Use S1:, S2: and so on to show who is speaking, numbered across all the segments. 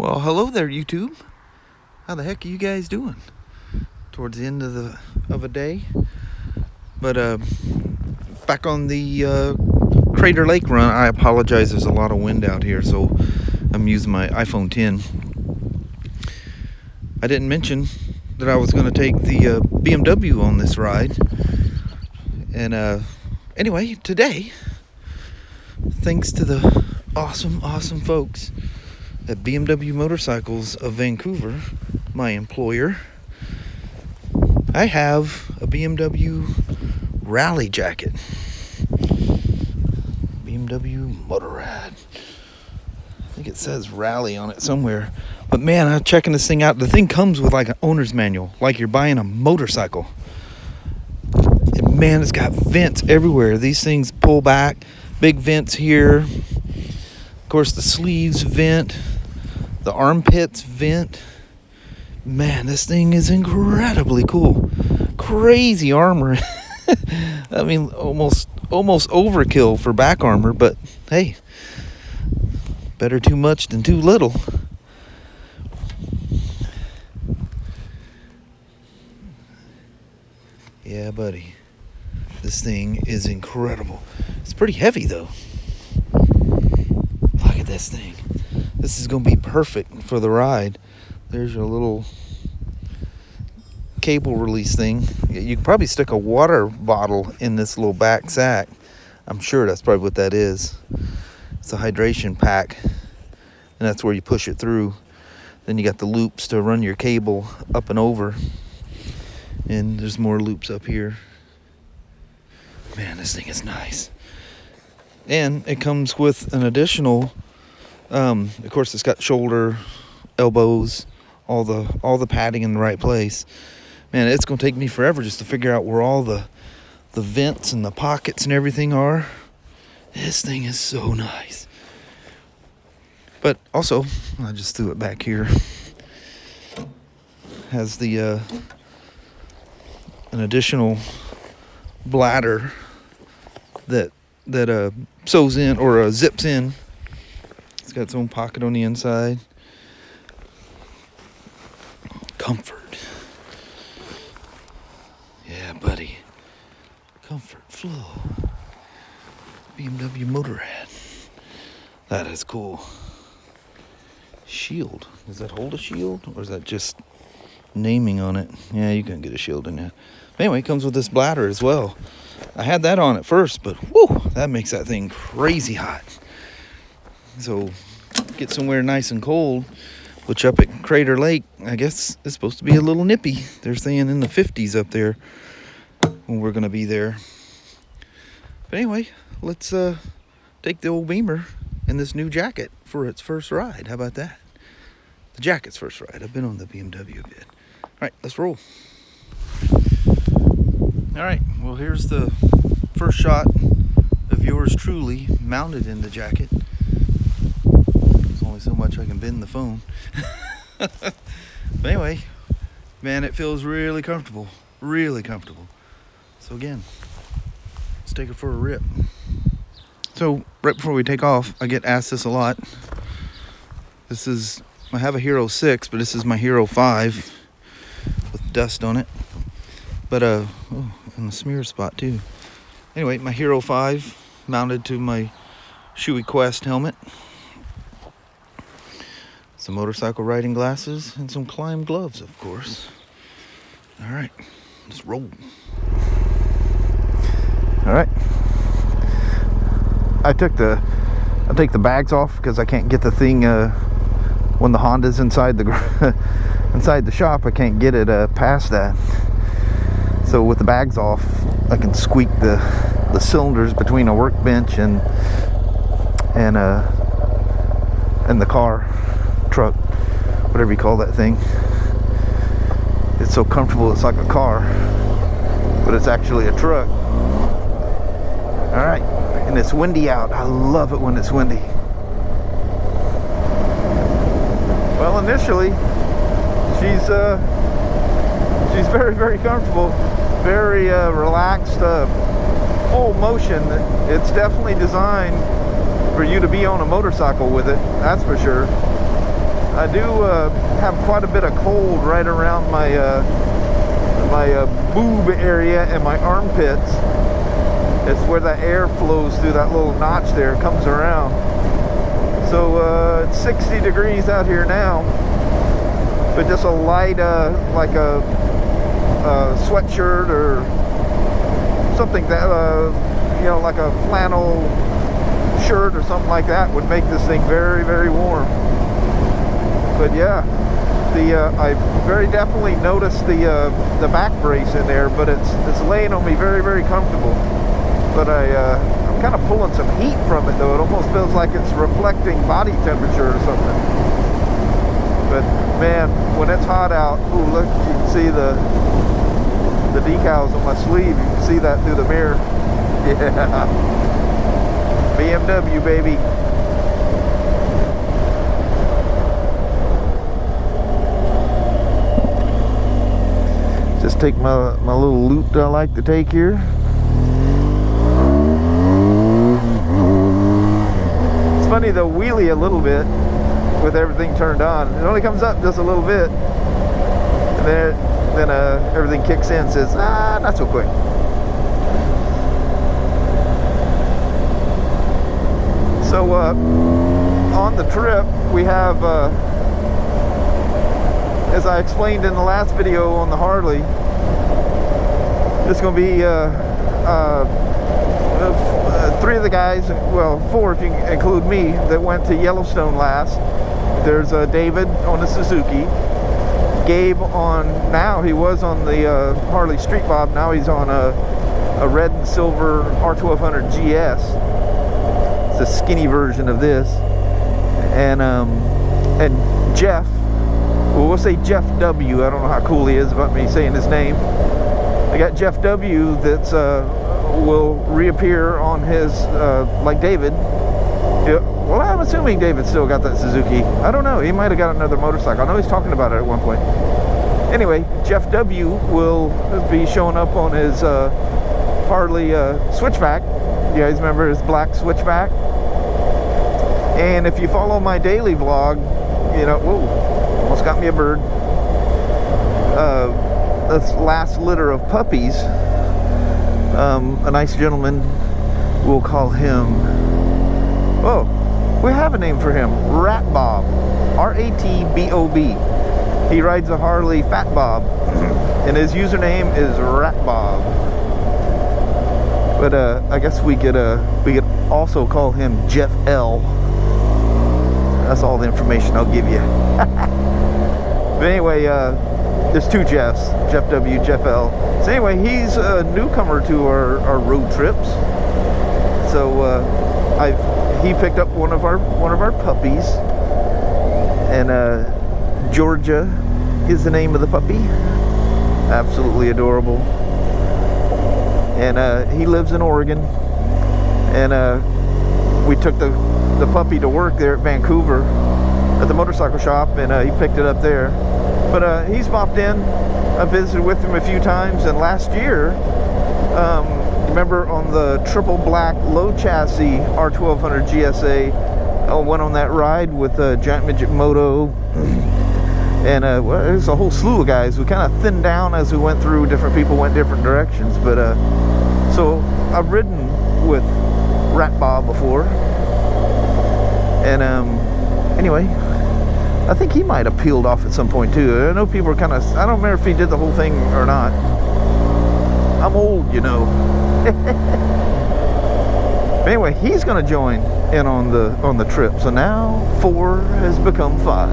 S1: Well, hello there, YouTube. How the heck are you guys doing? Towards the end of a day, but back on the Crater Lake run. I apologize. There's a lot of wind out here, so I'm using my iPhone 10. I didn't mention that I was going to take the BMW on this ride, and anyway, today, thanks to the awesome folks at BMW Motorcycles of Vancouver, my employer, I have a BMW Rallye jacket. BMW Motorrad. I think it says Rallye on it somewhere. But man, I'm checking this thing out. The thing comes with like an owner's manual, like you're buying a motorcycle. And man, it's got vents everywhere. These things pull back. Big vents here. Of course, the sleeves vent. The armpits vent. Man, this thing is incredibly cool. Crazy armor. I mean, almost overkill for back armor, but hey, better too much than too little. Yeah, buddy. This thing is incredible. It's pretty heavy, though. Look at this thing. This is going to be perfect for the ride. There's your little cable release thing. You can probably stick a water bottle in this little back sack. I'm sure that's probably what that is. It's a hydration pack, and that's where you push it through. Then you got the loops to run your cable up and over, and there's more loops up here. Man, this thing is nice. And it comes with an additional of course, it's got shoulder, elbows, all the padding in the right place. Man, it's gonna take me forever just to figure out where all the vents and the pockets and everything are. This thing is so nice. But also, I just threw it back here. Has the an additional bladder that sews in or zips in. It's got its own pocket on the inside. Comfort. Yeah, buddy. Comfort flow. BMW Motorrad. That is cool. Shield. Does that hold a shield? Or is that just naming on it? Yeah, you can get a shield in there. Anyway, it comes with this bladder as well. I had that on at first, but whoo, that makes that thing crazy hot. So, get somewhere nice and cold, which up at Crater Lake, I guess it's supposed to be a little nippy. They're saying in the 50s up there when we're going to be there. But anyway, let's take the old Beamer and this new jacket for its first ride. How about that? The jacket's first ride. I've been on the BMW a bit. All right, let's roll. All right, well, here's the first shot of yours truly mounted in the jacket. There's only so much I can bend the phone. But anyway, man, it feels really comfortable. Really comfortable. So again, let's take it for a rip. So right before we take off, I get asked this a lot. I have a Hero 6, but this is my Hero 5 with dust on it. But, and a smear spot too. Anyway, my Hero 5 mounted to my Shoei Quest helmet. Some motorcycle riding glasses and some climb gloves, of course. All right, let's roll. All right. I take the bags off because I can't get the thing when the Honda's inside the shop. I can't get it past that. So with the bags off, I can squeak the cylinders between a workbench and the car, truck, whatever you call that thing. It's so comfortable, it's like a car, but it's actually a truck. All right, and it's windy out. I love it when it's windy. Well, initially, she's very, very comfortable, very relaxed, full motion. It's definitely designed for you to be on a motorcycle with it, that's for sure. I do have quite a bit of cold right around my boob area and my armpits. It's where the air flows through that little notch there. It comes around. So it's 60 degrees out here now. But just a light, like a sweatshirt or something that, you know, like a flannel shirt or something like that would make this thing very, very warm. But yeah, I very definitely noticed the back brace in there, but it's laying on me very, very comfortable. But I'm kind of pulling some heat from it though. It almost feels like it's reflecting body temperature or something. But man, when it's hot out, ooh, look, you can see the decals on my sleeve. You can see that through the mirror. Yeah, BMW, baby. Just take my little loot that I like to take here. It's funny, they'll wheelie a little bit with everything turned on. It only comes up just a little bit, and then everything kicks in and says, not so quick. So on the trip we have, as I explained in the last video on the Harley, it's going to be three of the guys, well, four if you include me, that went to Yellowstone last. There's David on the Suzuki, Gabe on, now he was on the Harley Street Bob, now he's on a red and silver R1200 GS. It's a skinny version of this. And Jeff, well, we'll say Jeff W. I don't know how cool he is about me saying his name. I got Jeff W. that's will reappear on his, like David. Yeah, well, I'm assuming David still got that Suzuki. I don't know. He might have got another motorcycle. I know he's talking about it at one point. Anyway, Jeff W. will be showing up on his Harley Switchback. You guys remember his black Switchback? And if you follow my daily vlog, you know, whoa, almost got me a bird. This last litter of puppies, a nice gentleman, we'll call him, oh, we have a name for him, Rat Bob, R-A-T-B-O-B. He rides a Harley Fat Bob, and his username is Rat Bob. But I guess we could also call him Jeff L. That's all the information I'll give you. But anyway, there's two Jeffs, Jeff W, Jeff L. So anyway, he's a newcomer to our road trips. So he picked up one of our puppies, and Georgia is the name of the puppy. Absolutely adorable. And he lives in Oregon, and we took the puppy to work there at Vancouver at the motorcycle shop, and he picked it up there. But he's popped in. I visited with him a few times, and last year, remember on the triple black low chassis R1200 GSA, I went on that ride with Giant Midget Moto, and well, there's a whole slew of guys. We kind of thinned down as we went through. Different people went different directions, but so I've ridden with Rat Bob before, and anyway, I think he might have peeled off at some point too. I know people are kind of, I don't remember if he did the whole thing or not. I'm old, you know. Anyway, he's going to join in on the trip. So now 4 has become 5.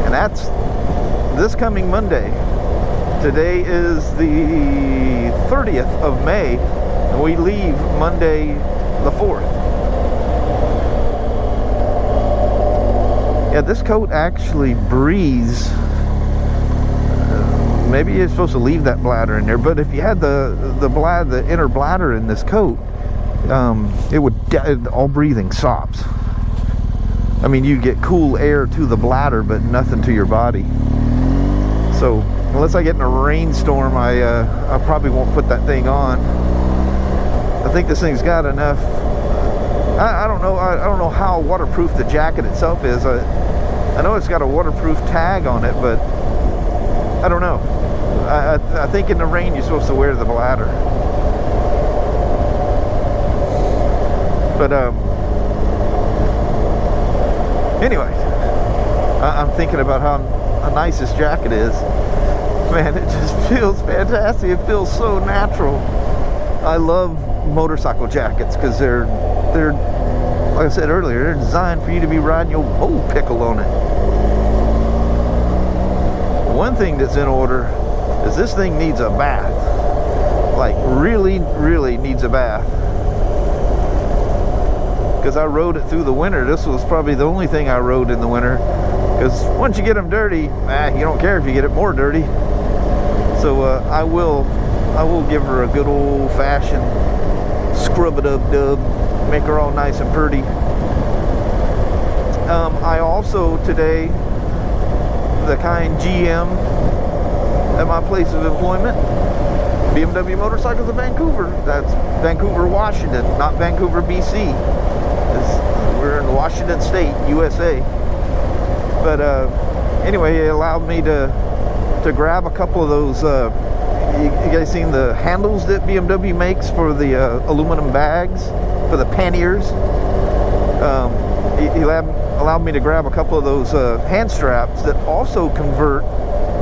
S1: And that's this coming Monday. Today is the 30th of May, and we leave Monday the 4th. Yeah, this coat actually breathes. Maybe you're supposed to leave that bladder in there, but if you had the inner bladder in this coat, it would, all breathing stops. I mean, you get cool air to the bladder, but nothing to your body. So unless I get in a rainstorm, I probably won't put that thing on. I think this thing's got enough I don't know. I don't know how waterproof the jacket itself is. I know it's got a waterproof tag on it, but I don't know. I think in the rain you're supposed to wear the bladder. But anyway, I'm thinking about how nice this jacket is. Man, it just feels fantastic. It feels so natural. I love motorcycle jackets because they're like I said earlier, they're designed for you to be riding your whole pickle on it. One thing that's in order is this thing needs a bath. Like really needs a bath. Because I rode it through the winter. This was probably the only thing I rode in the winter. Because once you get them dirty, you don't care if you get it more dirty. So I will give her a good old-fashioned scrub-a-dub-dub, make her all nice and pretty. I also today, the kind GM at my place of employment, BMW Motorcycles of Vancouver. That's Vancouver, Washington, not Vancouver, BC. We're in Washington State, USA. But anyway, it allowed me to grab a couple of those. You guys seen the handles that BMW makes for the aluminum bags for the panniers? He allowed me to grab a couple of those hand straps that also convert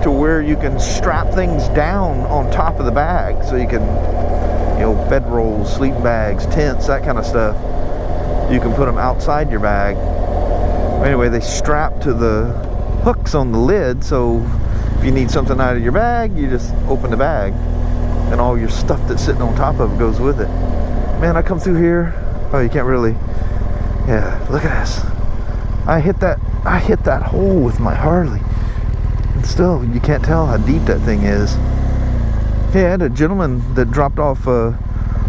S1: to where you can strap things down on top of the bag, so you can, you know, bedrolls, sleeping bags, tents, that kind of stuff. You can put them outside your bag. Anyway, they strap to the hooks on the lid, so if you need something out of your bag, you just open the bag, and all your stuff that's sitting on top of it goes with it. Man, I come through here. Oh, you can't really. Yeah, look at this. I hit that hole with my Harley. And still, you can't tell how deep that thing is. Hey, I had a gentleman that dropped off a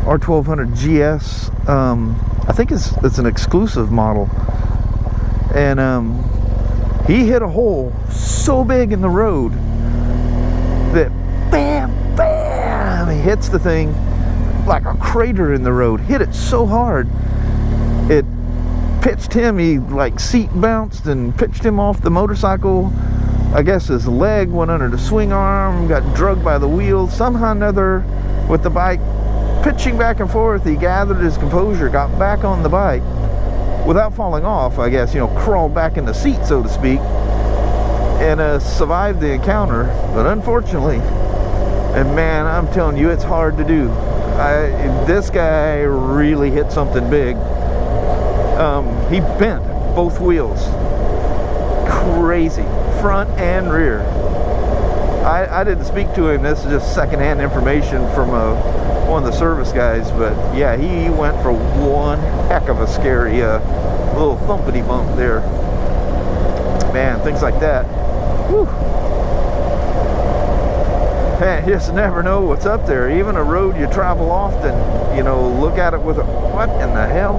S1: R1200 GS. I think it's an exclusive model. And he hit a hole so big in the road that bam, bam, he hits the thing like a crater in the road. Hit it so hard, it pitched him. He like seat bounced and pitched him off the motorcycle. I guess his leg went under the swing arm, got drugged by the wheels. Somehow or another, with the bike pitching back and forth, he gathered his composure, got back on the bike without falling off, I guess, you know, crawled back in the seat, so to speak, and survived the encounter. But unfortunately, and man, I'm telling you, it's hard to do. This guy really hit something big. He bent both wheels. Crazy. Front and rear. I didn't speak to him. This is just secondhand information from one of the service guys, but yeah, he went for one heck of a scary little thumpity bump there. Man, things like that. Whew. Man, you just never know what's up there. Even a road you travel often, you know, look at it with a, what in the hell?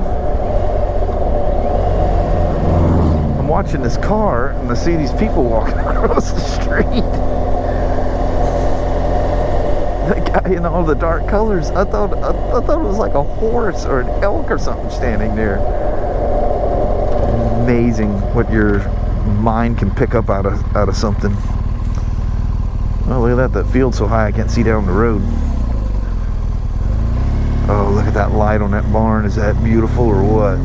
S1: I'm watching this car and I see these people walking across the street. That guy in all the dark colors, I thought it was like a horse or an elk or something standing there. Amazing what your mind can pick up out of something. Oh, look at that field's so high I can't see down the road. Oh, look at that light on that barn. Is that beautiful or what?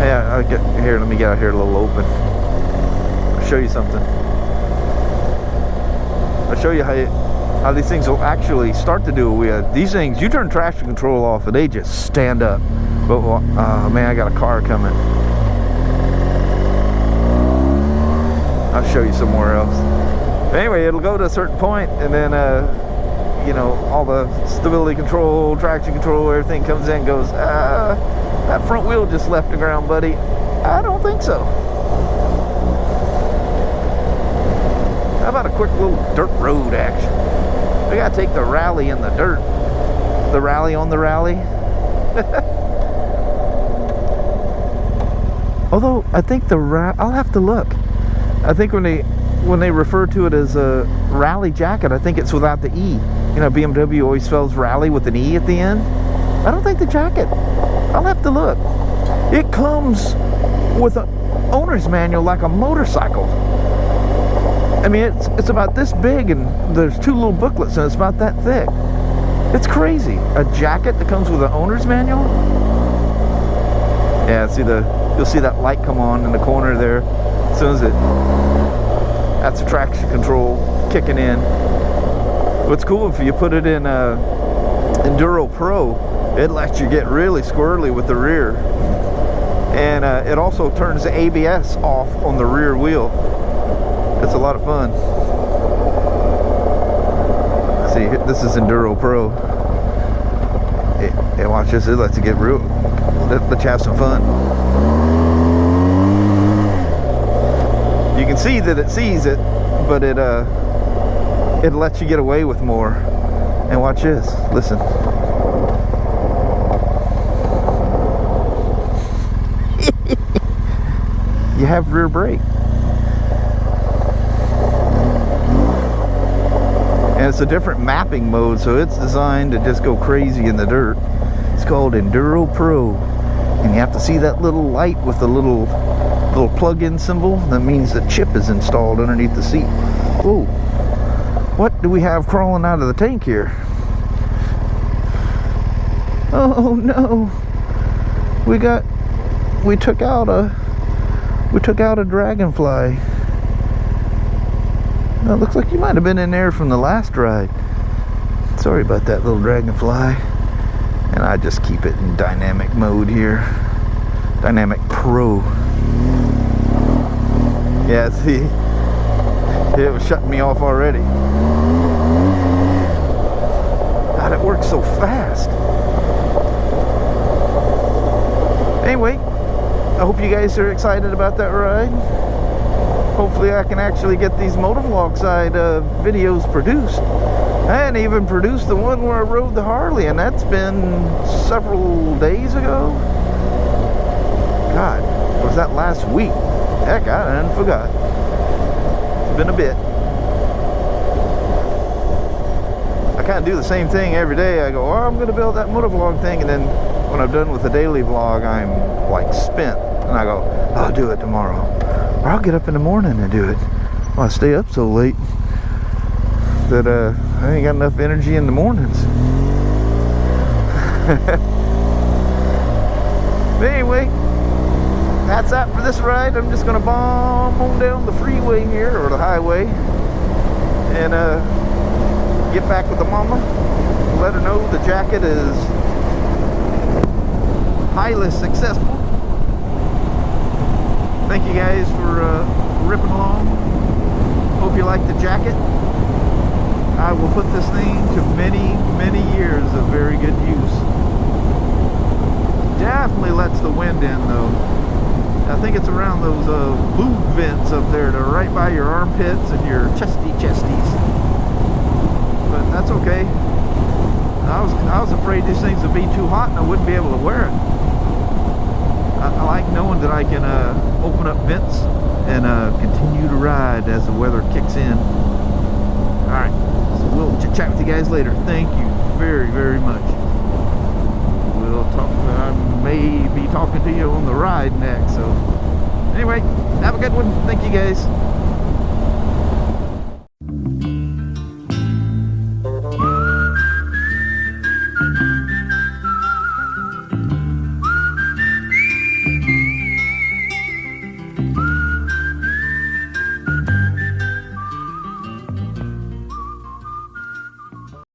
S1: Yeah, here, let me get out here a little open. I'll show you something. I'll show you how these things will actually start to do. These things, you turn traction control off and they just stand up. But man, I got a car coming. I'll show you somewhere else. But anyway, it'll go to a certain point, and then you know, all the stability control, traction control, everything comes in and goes, that front wheel just left the ground, buddy. I don't think so. How about a quick little dirt road action? We gotta take the Rallye in the dirt. The Rallye on the Rallye. Although I think I'll have to look. I think when they refer to it as a Rallye jacket, I think it's without the E. You know, BMW always spells Rallye with an E at the end. I don't think the jacket, I'll have to look. It comes with an owner's manual like a motorcycle. I mean, it's about this big, and there's 2 little booklets, and it's about that thick. It's crazy. A jacket that comes with an owner's manual? Yeah, you'll see that light come on in the corner there. As soon as that's the traction control kicking in. What's cool, if you put it in Enduro Pro, it lets you get really squirrely with the rear. And it also turns the ABS off on the rear wheel. It's a lot of fun. See, this is Enduro Pro. Hey, watch this. It lets you get real. Let you have some fun. You can see that it sees it, but it lets you get away with more. And watch this. Listen. You have rear brake. And it's a different mapping mode, so it's designed to just go crazy in the dirt. It's called Enduro Pro. And you have to see that little light with the little plug-in symbol. That means the chip is installed underneath the seat. Whoa. What do we have crawling out of the tank here? Oh no. We took out a dragonfly. It looks like you might have been in there from the last ride. Sorry about that little dragonfly. And I just keep it in dynamic mode here. Dynamic Pro. Yeah, see, it was shutting me off already. God, it works so fast. Anyway, I hope you guys are excited about that ride. Hopefully I can actually get these MotoVlog side videos produced. And even produced the one where I rode the Harley, and that's been several days ago. God, was that last week? Heck, I done forgot. It's been a bit. I kind of do the same thing every day. I go, oh, I'm going to build that MotoVlog thing, and then when I'm done with the daily vlog, I'm like spent. And I go, I'll do it tomorrow. Or I'll get up in the morning and do it. Well, I stay up so late that I ain't got enough energy in the mornings. But anyway, that's that for this ride. I'm just gonna bomb on down the freeway here, or the highway, and get back with the mama. Let her know the jacket is highly successful. Thank you guys for ripping along. Hope you like the jacket. I will put this thing to many, many years of very good use. Definitely lets the wind in though. I think it's around those lube vents up there. They're right by your armpits and your chesties. But that's okay. I was afraid these things would be too hot and I wouldn't be able to wear it. I like knowing that I can open up vents and continue to ride as the weather kicks in. Alright, so we'll chat with you guys later. Thank you very, very much. We'll talk. I may be talking to you on the ride next. So anyway, have a good one. Thank you guys.